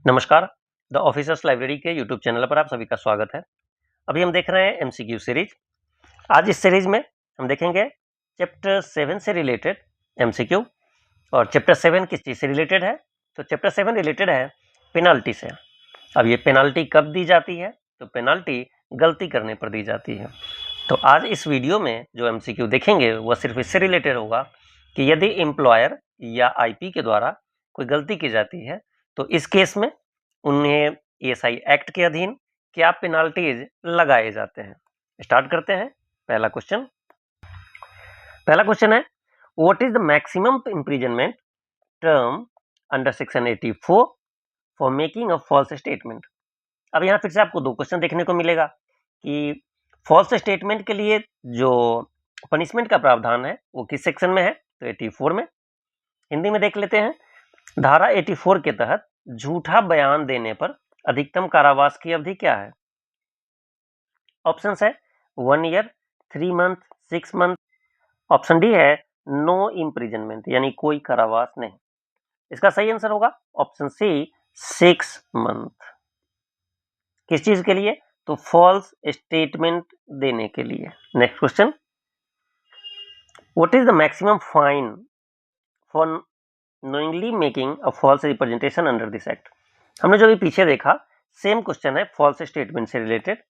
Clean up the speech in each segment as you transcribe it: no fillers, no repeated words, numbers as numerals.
नमस्कार। The officers library के YouTube channel पर आप सभी का स्वागत है। अभी हम देख रहे हैं एमसीक्यू सीरीज। आज इस सीरीज में हम देखेंगे चैप्टर 7 से रिलेटेड एमसीक्यू। और चैप्टर 7 किस चीज़ से रिलेटेड है? तो चैप्टर 7 रिलेटेड है पेनाल्टी से। अब ये पेनाल्टी कब दी जाती है? तो पेनाल्टी गलती करने पर दी जाती है। तो आज इस वीडियो में जो एमसीक्यू देखेंगे वह सिर्फ इससे रिलेटेड होगा कि यदि एम्प्लॉयर या आईपी के द्वारा कोई गलती की जाती है तो इस केस में उन्हें ईएसआई एक्ट के अधीन क्या पेनाल्टीज लगाए जाते हैं। स्टार्ट करते हैं। पहला क्वेश्चन है what is the maximum imprisonment term under section 84 for making a false statement. अब यहाँ फिर से आपको दो क्वेश्चन देखने को मिलेगा कि फॉल्स स्टेटमेंट के लिए जो पनिशमेंट का प्रावधान है वो किस सेक्शन में है? तो 84 में। हिंदी में देख लेते हैं। धारा 84 के तहत झूठा बयान देने पर अधिकतम कारावास की अवधि क्या है? ऑप्शंस है 1 year, 3 month, 6 month. Option D है नो इम्प्रिजनमेंट, यानी कोई कारावास नहीं। इसका सही आंसर होगा ऑप्शन सी 6 मंथ। किस चीज के लिए? तो फॉल्स स्टेटमेंट देने के लिए। Next question, what is the maximum fine for knowingly making a false representation under this act. हमने जो भी पीछे देखा सेम क्वेश्चन है फॉल्स स्टेटमेंट से रिलेटेड।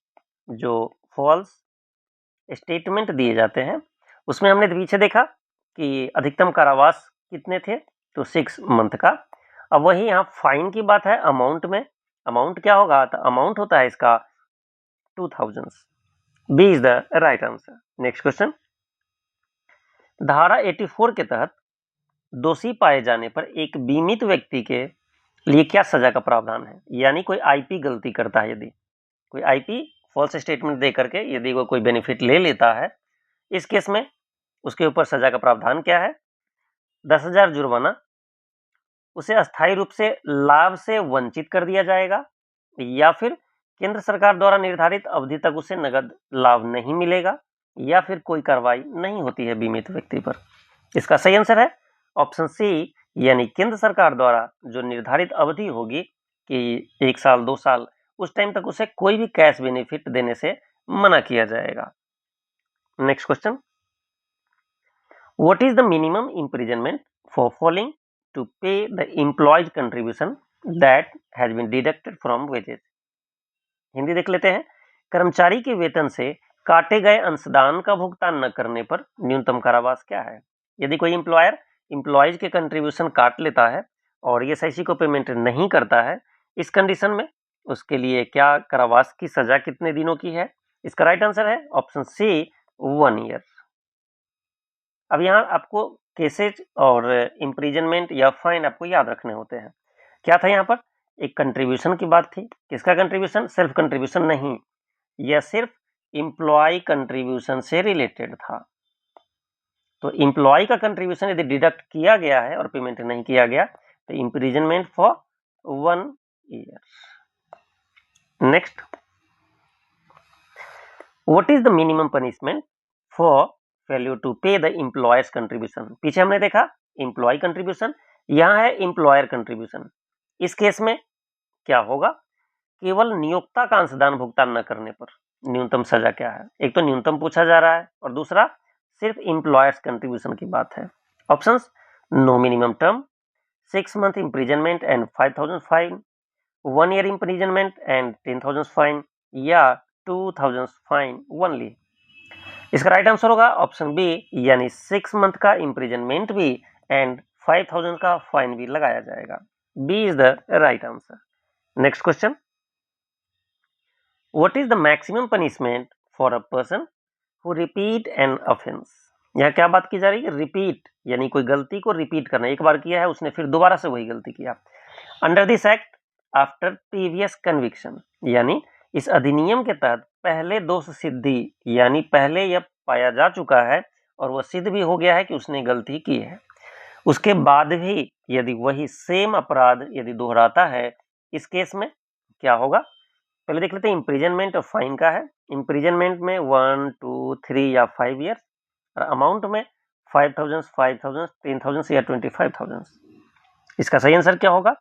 जो फॉल्स स्टेटमेंट दिए जाते हैं उसमें हमने पीछे देखा कि अधिकतम कारावास कितने थे? तो 6 मंथ का। अब वही यहाँ फाइन की बात है अमाउंट में। अमाउंट क्या होगा? तो अमाउंट होता है इसका 2000। B is the right answer. Next question, धारा 84 के तहत दोषी पाए जाने पर एक बीमित व्यक्ति के लिए क्या सजा का प्रावधान है? यानी कोई आईपी गलती करता है, यदि कोई आईपी फॉल्स स्टेटमेंट दे करके यदि वो कोई बेनिफिट ले लेता है, इस केस में उसके ऊपर सजा का प्रावधान क्या है? 10,000 जुर्माना, उसे अस्थायी रूप से लाभ से वंचित कर दिया जाएगा, या फिर केंद्र सरकार द्वारा निर्धारित अवधि तक उसे नगद लाभ नहीं मिलेगा, या फिर कोई कार्रवाई नहीं होती है बीमित व्यक्ति पर। इसका सही आंसर है ऑप्शन सी, यानी केंद्र सरकार द्वारा जो निर्धारित अवधि होगी कि 1 साल 2 साल, उस टाइम तक उसे कोई भी कैश बेनिफिट देने से मना किया जाएगा। Next question, what is the minimum imprisonment for failing to pay the employees contribution that has been deducted from wages. Hindi देख लेते हैं। कर्मचारी के वेतन से काटे गए अंशदान का भुगतान न करने पर न्यूनतम कारावास क्या है? यदि कोई एम्प्लॉयर एम्प्लॉयज के कंट्रीब्यूशन काट लेता है और ईएसआईसी को पेमेंट नहीं करता है, इस कंडीशन में उसके लिए क्या कारावास की सजा कितने दिनों की है? इसका राइट आंसर है ऑप्शन सी 1 ईयर। अब यहाँ आपको केसेज और इम्प्रिजनमेंट या फाइन आपको याद रखने होते हैं। क्या था यहाँ पर? एक कंट्रीब्यूशन की बात थी। किसका कंट्रीब्यूशन? सेल्फ कंट्रीब्यूशन नहीं, यह सिर्फ एम्प्लॉय कंट्रीब्यूशन से रिलेटेड था। तो एम्प्लॉय का कंट्रीब्यूशन यदि डिडक्ट किया गया है और पेमेंट नहीं किया गया तो imprisonment for 1 year. Next, what is the minimum punishment for failure to pay the employer's contribution. पीछे हमने देखा एम्प्लॉय कंट्रीब्यूशन, यहाँ है एम्प्लॉयर कंट्रीब्यूशन। इस केस में क्या होगा? केवल नियोक्ता का अंशदान भुगतान न करने पर न्यूनतम सजा क्या है? एक तो न्यूनतम पूछा जा रहा है और दूसरा सिर्फ एम्प्लॉयर्स कंट्रीब्यूशन की बात है। Options, no minimum term, 6 month imprisonment and 5,000 fine, 1 year imprisonment and 10,000 fine, या 2,000 फाइन ओनली। इसका राइट आंसर होगा ऑप्शन बी, यानी 6 मंथ का इम्प्रिजनमेंट भी एंड 5,000 का फाइन भी लगाया जाएगा। B is the right answer. Next question, what is the maximum punishment for a person who repeat an offence. यहाँ क्या बात की जा रही है? रिपीट, यानी कोई गलती को रिपीट करना। एक बार किया है उसने, फिर दोबारा से वही गलती किया। Under this act after previous conviction, यानी इस अधिनियम के तहत पहले दोष सिद्धि, यानी पहले यह पाया जा चुका है और वह सिद्ध भी हो गया है कि उसने गलती की है, उसके बाद भी यदि वही सेम अपराध यदि दोहराता है, इस केस में क्या होगा? पहले देख लेते हैं इम्प्रिजनमेंट और फाइन का है। इम्प्रिजनमेंट में 1, 2, 3 या 5 ईयर, और अमाउंट में 5,000, 5,000, 10,000 या 25,000। इसका सही आंसर क्या होगा?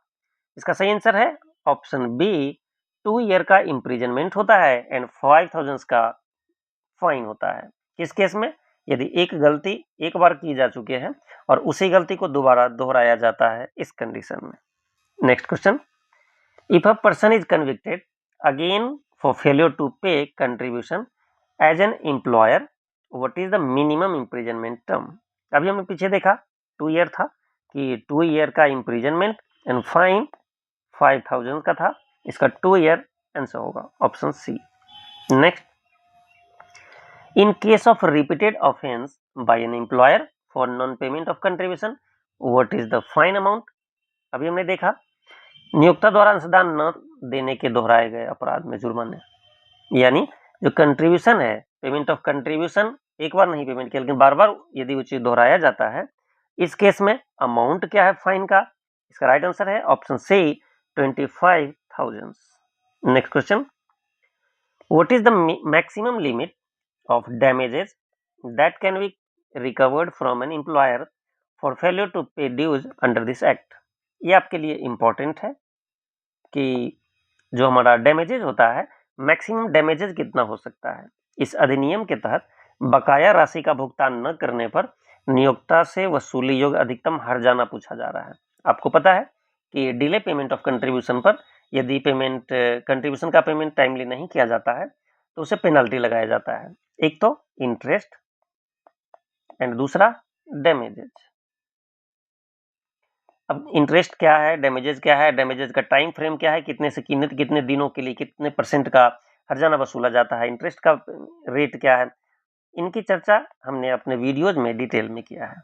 इसका सही आंसर है ऑप्शन बी 2 ईयर का इम्प्रिजनमेंट होता है एंड 5000 का फाइन होता है। किस केस में? यदि एक गलती एक बार की जा चुकी है और उसी गलती को दोबारा दोहराया जाता है इस कंडीशन में। Next question, if a person is convicted again for failure to pay contribution as an employer, what is the minimum imprisonment term? अभी हमने पीछे देखा 2 ईयर था कि 2 ईयर का इम्प्रिजनमेंट एंड फाइन 5000 का था, इसका 2 ईयर आंसर होगा option C. Next, in case of repeated offense by an employer for non-payment of contribution, what is the fine amount? अभी हमने देखा नियोक्ता द्वारा अंशदान न देने के दोहराए गए अपराध में जुर्माने, यानी जो कंट्रीब्यूशन है, पेमेंट ऑफ कंट्रीब्यूशन एक बार नहीं पेमेंट किया लेकिन बार बार यदि वो चीज दोहराया जाता है, इस केस में अमाउंट क्या है फाइन का? इसका राइट आंसर है option C 25,000। Next question, what is the maximum limit of damages that can be recovered from an employer for failure to pay dues under this act? ये आपके लिए important है कि जो हमारा डैमेजेज होता है, मैक्सिमम डैमेजेज कितना हो सकता है। इस अधिनियम के तहत बकाया राशि का भुगतान न करने पर नियोक्ता से वसूली योग्य अधिकतम हर्जाना पूछा जा रहा है। आपको पता है कि डिले पेमेंट ऑफ कंट्रीब्यूशन पर यदि पेमेंट कंट्रीब्यूशन का पेमेंट टाइमली नहीं किया जाता है तो उसे पेनल्टी लगाया जाता है, एक तो इंटरेस्ट एंड दूसरा डैमेजेज। अब इंटरेस्ट क्या है, डैमेजेज क्या है, डैमेजेज का टाइम फ्रेम क्या है, कितने से कितने दिनों के लिए कितने % का हर्जाना वसूला जाता है, इंटरेस्ट का रेट क्या है, इनकी चर्चा हमने अपने वीडियोज में डिटेल में किया है।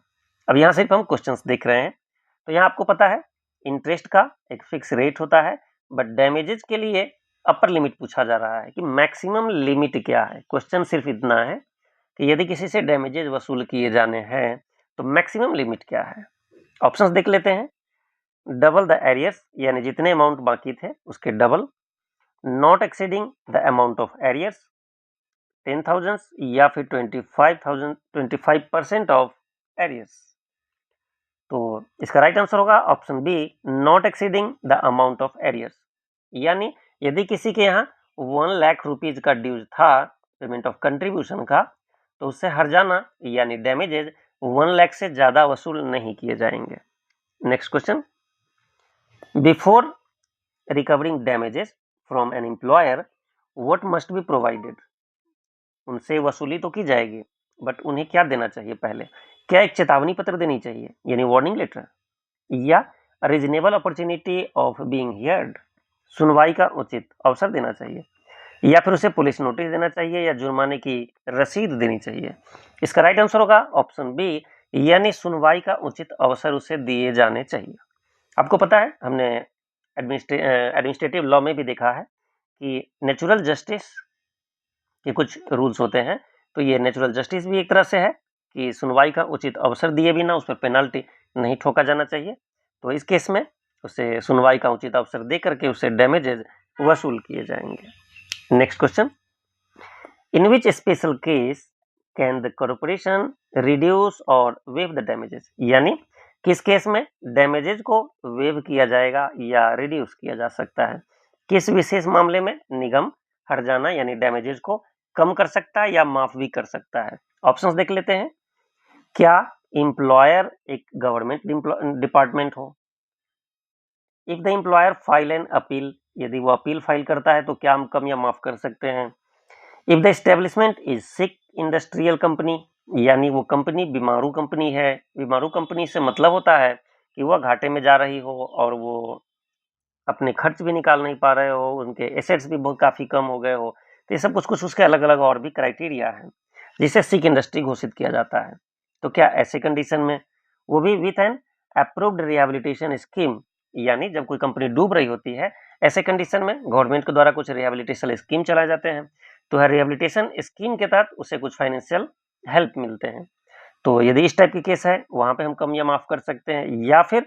अब यहाँ सिर्फ हम क्वेश्चंस देख रहे हैं, तो यहाँ आपको पता है इंटरेस्ट का एक फिक्स रेट होता है, बट डैमेजेज के लिए अपर लिमिट पूछा जा रहा है कि मैक्सिमम लिमिट क्या है। क्वेश्चन सिर्फ इतना है कि यदि किसी से डैमेजेज वसूल किए जाने हैं तो मैक्सिमम लिमिट क्या है। ऑप्शंस देख लेते हैं, डबल द एरियर्स यानी जितने अमाउंट बाकी थे उसके double, not exceeding the amount of arrears 10,000 या फिर 25% ऑफ एरियर्स। तो इसका राइट आंसर होगा option B not exceeding the amount of arrears, यानी यदि किसी के यहाँ 1 लाख रुपीज का ड्यूज था पेमेंट ऑफ कंट्रीब्यूशन का, तो उससे हर्जाना यानी डैमेजेज 1 लाख से ज्यादा वसूल नहीं किए जाएंगे। Next question, before recovering damages from N employer what must be provided? उनसे वसूली तो की जाएगी बट उन्हें क्या देना चाहिए पहले? क्या एक चेतावनी पत्र देनी चाहिए यानी वार्निंग लेटर, या reasonable opportunity of being heard, सुनवाई का उचित अवसर देना चाहिए, या फिर उसे पुलिस नोटिस देना चाहिए या जुर्माने की रसीद देनी चाहिए? इसका राइट आंसर होगा ऑप्शन बी यानी सुनवाई का उचित अवसर उसे दिए जाने चाहिए। आपको पता है हमने एडमिनिस्ट्रेटिव लॉ में भी देखा है कि नेचुरल जस्टिस के कुछ रूल्स होते हैं, तो ये नेचुरल जस्टिस भी एक तरह से है कि सुनवाई का उचित अवसर दिए बिना उस पर पेनल्टी नहीं ठोका जाना चाहिए। तो इस केस में उसे सुनवाई का उचित अवसर दे करके उससे डैमेजेज वसूल किए जाएंगे। Next question, in which special case can the corporation reduce और वेव द डैमेजेस? यानी किस केस में डैमेजेज को वेव किया जाएगा या रिड्यूस किया जा सकता है? किस विशेष मामले में निगम हर्जाना यानी डैमेजेज को कम कर सकता है या माफ भी कर सकता है? ऑप्शंस देख लेते हैं। क्या एम्प्लॉयर एक गवर्नमेंट डिपार्टमेंट हो? If the employer file an appeal, यदि वो अपील फाइल करता है तो क्या हम कम या माफ कर सकते हैं? If the establishment is sick industrial company, यानी वो कंपनी बीमारू कंपनी है। बीमारू कंपनी से मतलब होता है कि वह घाटे में जा रही हो और वो अपने खर्च भी निकाल नहीं पा रहे हो, उनके एसेट्स भी बहुत काफ़ी कम हो गए हो। तो ये सब कुछ कुछ उसके अलग अलग और भी क्राइटेरिया है जिसे सिक इंडस्ट्री घोषित किया जाता है। तो क्या ऐसे कंडीशन में वो भी with an approved rehabilitation scheme, यानी जब कोई कंपनी डूब रही होती है ऐसे कंडीशन में गवर्नमेंट के द्वारा कुछ रिहेबिलिटेशन स्कीम चलाए जाते हैं, तो हर रिहेबिलिटेशन स्कीम के तहत उसे कुछ फाइनेंशियल हेल्प मिलते हैं। तो यदि इस टाइप की केस है वहां पे हम कम या माफ कर सकते हैं, या फिर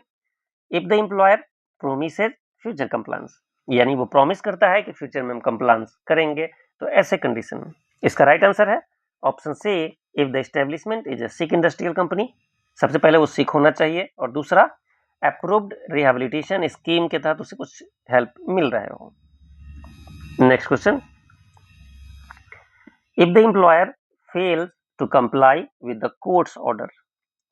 if the employer promises future compliance, यानी वो प्रॉमिस करता है कि फ्यूचर में हम कंप्लायंस करेंगे, तो ऐसे कंडीशन में। इसका राइट आंसर है option see if the establishment is a sick industrial company. सबसे पहले वो सिक होना चाहिए और दूसरा अप्रूव्ड रिहेबिलिटेशन स्कीम के तहत उसे कुछ हेल्प मिल रहे हो। Next question, if the employer fails to comply with the court's order.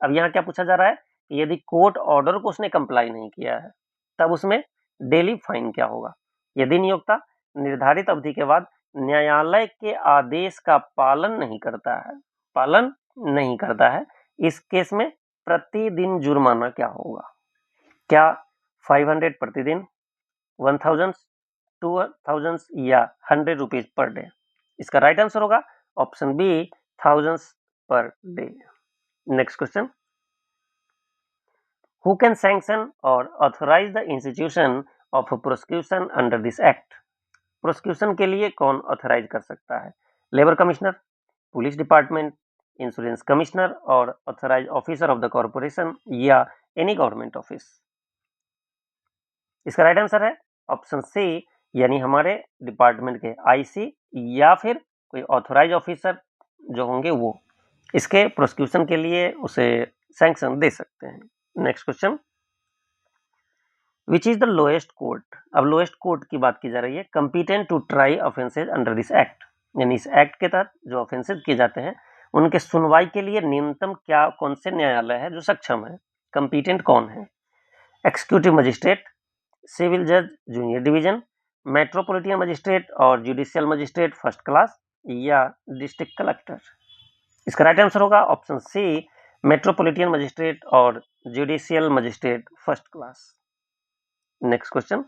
अब यहाँ क्या पूछा जा रहा है कि यदि कोर्ट ऑर्डर को उसने कंप्लाई नहीं किया है तब उसमें डेली फाइन क्या होगा। यदि नियोक्ता निर्धारित अवधि के बाद न्यायालय के आदेश का पालन नहीं करता है, इस केस में प्रतिदिन जुर्माना क्या होगा। क्या 500 प्रतिदिन, 1000, 2000 या 100 रुपीज पर डे। इसका राइट आंसर होगा option B, 1000 per day. Next question, who can sanction और authorise the institution of prosecution under this act. Prosecution के लिए कौन ऑथराइज कर सकता है। Labour commissioner, police department, insurance commissioner और authorise officer of the corporation या एनी गवर्नमेंट ऑफिस। इसका राइट आंसर है ऑप्शन सी, यानी हमारे डिपार्टमेंट के आईसी या फिर कोई ऑथराइज ऑफिसर जो होंगे वो इसके प्रोसिक्यूशन के लिए उसे सैंक्शन दे सकते हैं। Next question, which is the lowest court. अब लोएस्ट कोर्ट की बात की जा रही है, competent to try offences under this act, यानी इस एक्ट के तहत जो ऑफेंसेज किए जाते हैं उनके सुनवाई के लिए न्यूनतम क्या कौन से न्यायालय है जो सक्षम है। कंपिटेंट कौन है, एक्सिक्यूटिव मजिस्ट्रेट, सिविल जज जूनियर डिवीजन, मेट्रोपॉलिटन मजिस्ट्रेट और जुडिशियल मजिस्ट्रेट फर्स्ट क्लास या डिस्ट्रिक्ट कलेक्टर। इसका राइट आंसर होगा ऑप्शन सी, मेट्रोपॉलिटन मजिस्ट्रेट और judicial magistrate first class. Next question,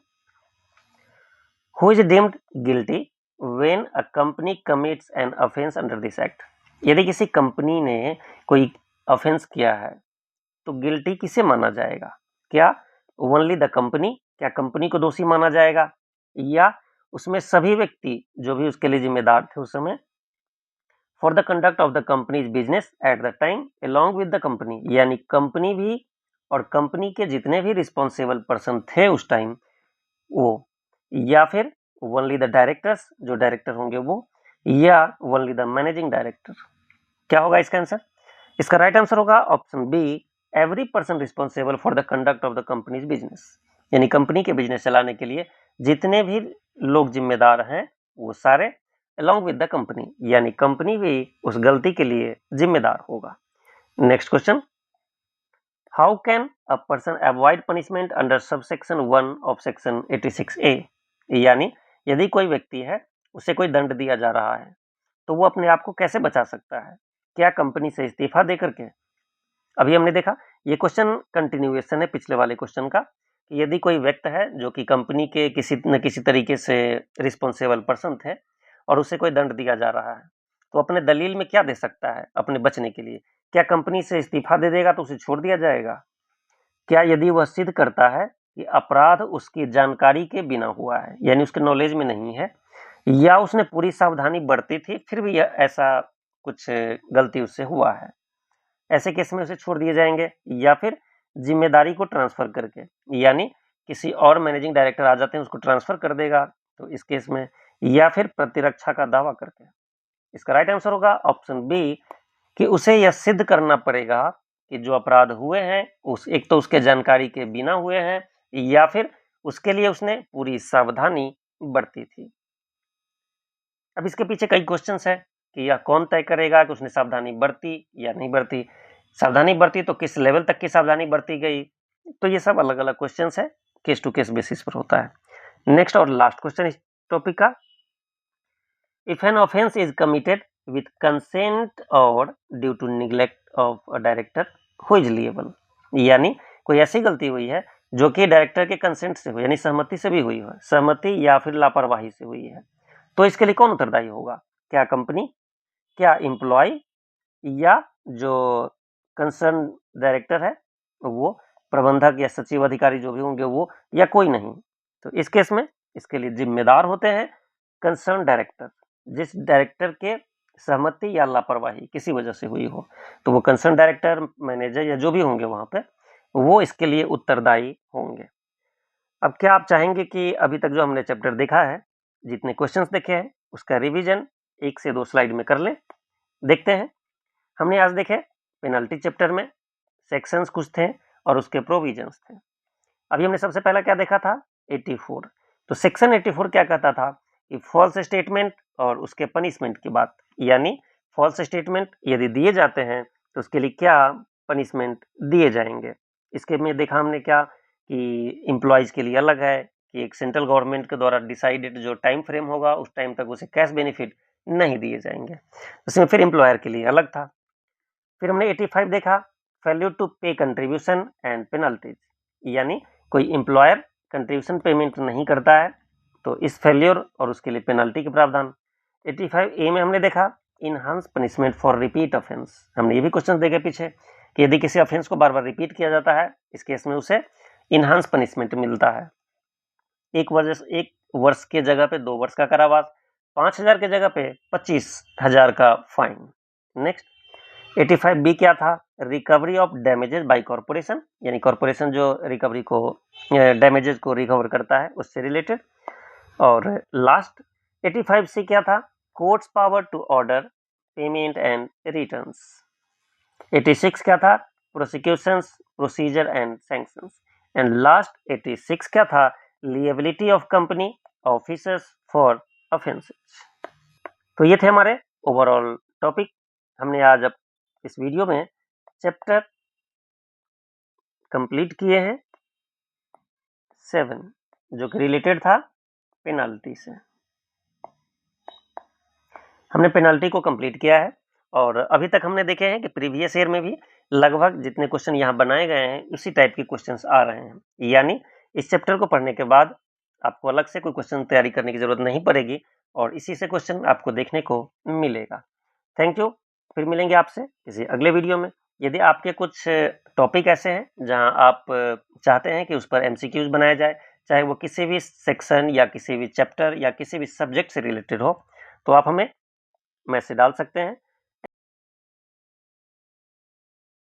who is deemed guilty when a company commits an offence under this act. यदि किसी company ने कोई offence किया है तो गिल्टी किसे माना जाएगा। क्या ओनली द कंपनी, क्या कंपनी को दोषी माना जाएगा या उसमें सभी व्यक्ति जो भी उसके लिए जिम्मेदार थे उस समय। For the conduct of the company's business at the time along with the company, यानी कंपनी भी और कंपनी के जितने भी रिस्पॉन्सिबल पर्सन थे उस टाइम वो, या फिर ओनली द डायरेक्टर्स, जो डायरेक्टर होंगे वो, या ओनली द मैनेजिंग डायरेक्टर। क्या होगा इसका आंसर। इसका राइट आंसर होगा option B, every person responsible for the conduct of the company's business, यानी कंपनी के बिजनेस चलाने के लिए जितने भी लोग जिम्मेदार हैं वो सारे अलॉन्ग विद द कंपनी, यानी कंपनी भी उस गलती के लिए जिम्मेदार होगा। Next question, how can a person avoid punishment under subsection 1 of section 86A। यानी यदि कोई व्यक्ति है उसे कोई दंड दिया जा रहा है तो वो अपने आप को कैसे बचा सकता है। क्या कंपनी से इस्तीफा दे करके। अभी हमने देखा ये क्वेश्चन कंटिन्यूएशन है पिछले वाले क्वेश्चन का, कि यदि कोई व्यक्ति है जो कि कंपनी के किसी न किसी तरीके से रिस्पॉन्सिबल पर्सन थे और उसे कोई दंड दिया जा रहा है तो अपने दलील में क्या दे सकता है अपने बचने के लिए। क्या कंपनी से इस्तीफा दे देगा तो उसे छोड़ दिया जाएगा। क्या यदि वह सिद्ध करता है कि अपराध उसकी जानकारी के बिना हुआ है, यानी उसके नॉलेज में नहीं है, या उसने पूरी सावधानी बरती थी फिर भी ऐसा कुछ गलती उससे हुआ है, ऐसे केस में उसे छोड़ दिए जाएंगे। या फिर जिम्मेदारी को ट्रांसफर करके, यानी किसी और मैनेजिंग डायरेक्टर आ जाते हैं उसको ट्रांसफर कर देगा तो इस केस में, या फिर प्रतिरक्षा का दावा करके। इसका राइट आंसर होगा ऑप्शन बी, कि उसे यह सिद्ध करना पड़ेगा कि जो अपराध हुए हैं उस एक तो उसके जानकारी के बिना हुए हैं या फिर उसके लिए उसने पूरी सावधानी बरती थी। अब इसके पीछे कई क्वेश्चंस है कि यह कौन तय करेगा कि उसने सावधानी बरती या नहीं बरती, सावधानी बरती तो किस लेवल तक की सावधानी बरती गई, तो ये सब अलग अलग क्वेश्चंस है, केस टू केस बेसिस पर होता है। नेक्स्ट और लास्ट क्वेश्चन इस टॉपिक का, if an offence is committed with consent और due to neglect of a director who is liable. यानी कोई ऐसी गलती हुई है जो कि डायरेक्टर के कंसेंट से हुई, यानी सहमति से भी हुई है, सहमति या फिर लापरवाही से हुई है, तो इसके लिए कौन उत्तरदायी होगा। क्या कंपनी, क्या एम्प्लॉय, या जो कंसर्न डायरेक्टर है वो, प्रबंधक या सचिव अधिकारी जो भी होंगे वो, या कोई नहीं। तो इस केस में इसके लिए जिम्मेदार होते हैं कंसर्न डायरेक्टर। जिस डायरेक्टर के सहमति या लापरवाही किसी वजह से हुई हो तो वो कंसर्न डायरेक्टर, मैनेजर या जो भी होंगे वहां पे वो इसके लिए उत्तरदायी होंगे। अब क्या आप चाहेंगे कि अभी तक जो हमने चैप्टर देखा है, जितने क्वेश्चंस देखे हैं उसका रिवीजन 1 से 2 स्लाइड में कर लें। देखते हैं, हमने आज देखे पेनल्टी चैप्टर में सेक्शंस कुछ थे और उसके प्रोविजंस थे। अभी हमने सबसे पहला क्या देखा था 84। तो सेक्शन 84 क्या कहता था कि फॉल्स स्टेटमेंट और उसके पनिशमेंट की बात, यानी फॉल्स स्टेटमेंट यदि दिए जाते हैं तो उसके लिए क्या पनिशमेंट दिए जाएंगे। इसके में देखा हमने क्या कि एम्प्लॉयज के लिए अलग है कि एक सेंट्रल गवर्नमेंट के द्वारा डिसाइडेड जो टाइम फ्रेम होगा उस टाइम तक उसे कैश बेनिफिट नहीं दिए जाएंगे। उसमें फिर एम्प्लॉयर के लिए अलग था। फिर हमने 85 देखा failure to pay contribution and penalties, यानी कोई एम्प्लॉयर कंट्रीब्यूशन पेमेंट नहीं करता है तो इस फेल्यूर और उसके लिए पेनल्टी के प्रावधान। 85A में हमने देखा enhance punishment for repeat offence. हमने ये भी क्वेश्चन देखे पीछे कि यदि किसी ऑफेंस को बार बार रिपीट किया जाता है इस केस में उसे इनहांस पनिशमेंट मिलता है। एक वर्ष के जगह पे 2 वर्ष का कारावास, 5,000 के जगह पे 25,000 का फाइन। नेक्स्ट 85B क्या था recovery of damages by corporation, यानी कॉर्पोरेशन जो रिकवरी को डैमेजेस को रिकवर करता है उससे रिलेटेड। और लास्ट 85C क्या था court's power to order payment and returns. 86 क्या था prosecutions procedure and sanctions. And last 86 क्या था liability of company officers for offences. तो ये थे हमारे ओवरऑल टॉपिक। हमने आज अब इस वीडियो में चैप्टर कंप्लीट किए हैं 7 जो कि रिलेटेड था पेनल्टी से। हमने पेनल्टी को कंप्लीट किया है और अभी तक हमने देखे हैं कि प्रीवियस ईयर में भी लगभग जितने क्वेश्चन यहाँ बनाए गए हैं उसी टाइप के क्वेश्चंस आ रहे हैं, यानी इस चैप्टर को पढ़ने के बाद आपको अलग से कोई क्वेश्चन तैयारी करने की जरूरत नहीं पड़ेगी और इसी से क्वेश्चन आपको देखने को मिलेगा। थैंक यू, फिर मिलेंगे आपसे किसी अगले वीडियो में। यदि आपके कुछ टॉपिक ऐसे हैं जहां आप चाहते हैं कि उस पर MCQs बनाया जाए, चाहे वो किसी भी सेक्शन या किसी भी चैप्टर या किसी भी सब्जेक्ट से रिलेटेड हो, तो आप हमें मैसेज डाल सकते हैं